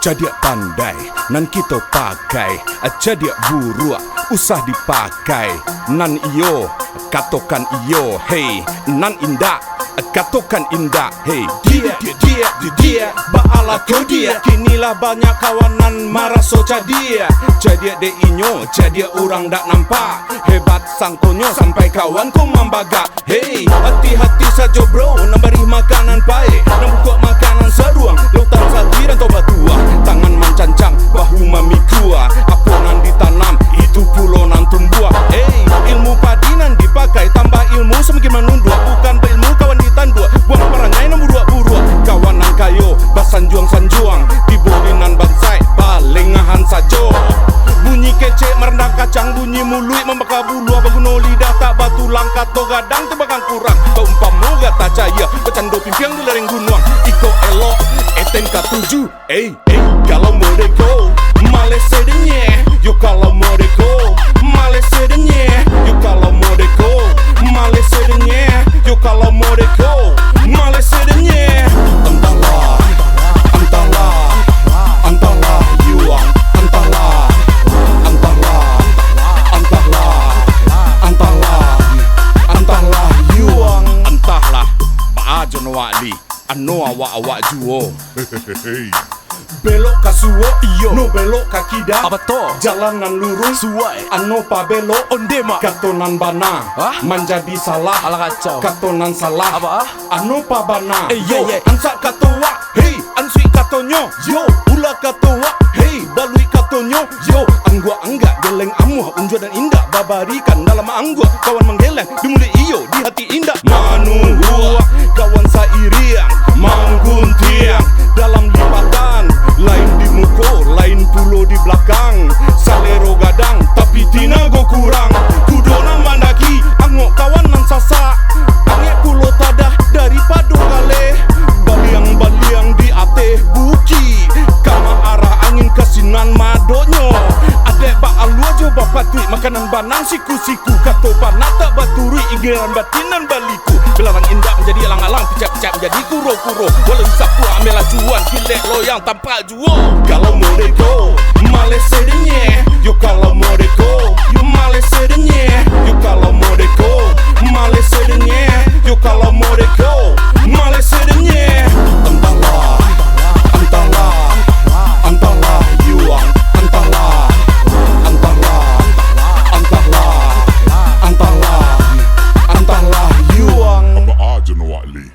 Jadi pandai, nan kita pakai. Jadi buruk, usah dipakai. Nan iyo, katakan iyo. Hey, nan indah, katakan indah. Hey, dia, ba'ala kau dia. Kinilah banyak kawanan marah so jadi. Jadi de inyo, jadi orang dak nampak. Hebat sangkonyo sampai kawan ku membaga. Hey, hati-hati saja bro, nak beri makanan baik, nak buka makanan seruang. Lautan sati dan tobat tua, tangan mencancang, bahu memikua. Apa nan ditanam, itu pulau nan tumbuh. Hey, ilmu padi nan dipakai, tambah ilmu semakin menunduk. Bukan berilmu kawan ditanduk, buang perangai nan buruk-buruk. Kawanan kayo, basanjuang-sanjuang, dibolinan bansai, balengahan sajo. Bunyi kecek merendah kacang, bunyi mulut membakar bulu. Baguno lidah tak batu langkat, to gadang terbakang kurang. Kau umpamu gata caya, bercando pimpiang di lereng gunung. Iko elok, STNK 7. Kalau modeko, Malaysia denye. Yo kalau modeko, Malaysia denye. Yo kalau modeko, Malaysia denye. Yo kalau modeko, Malaysia denye. Entahlah, yuang. Entahlah, yuang. Entahlah, ba'ajon wa'li. Ano awak-awak juo. Belok ka suwo, iyo. No belok ka kida. Apa to? Jalanan lurus, suwai. Ano pa belok, ondema. Katonan bana, menjadi salah. Ala kacau. Katonan salah. Apa? Ano pa bana. Yo, ansak katowa. Hey, ansui katonyo. Yo, ula katowa. Hey, balui katonyo. Yo, anggua anggak geleng amuh. Unjua dan indah babarikan dalam anggua. Kawan menggeleng, di mulut iyo, di hati indah. Manu hua, kawan sairiang, mangguntiang. Dalam lipatan, lain di muko, lain pulau di belakang. Salero gadang, tapi tinago kurang. Kudona mandaki, angok kawan nan sasak. Angek pulau tadah daripada kale. Baliang-baliang di ateh buki. Kama arah angin kesinan madonyo. Adek ba'al aja bapatui, makanan banang siku-siku. Kato banat tak baturi, igiran batinan baliku. Belarang indah menjadi alang-alang, picak-picak menjadi kuro-kuro. Walau sapu ambil acuan, kilek loyang tanpa juo. Kalau modeko, Malaysia denye. Yo kalau modeko, Malaysia denye. Yo kalau modeko, Malaysia denye. Yo kalau modeko, Malaysia denye. Entahlah, yuang. Entahlah, yuang. Apa aja no wa'li.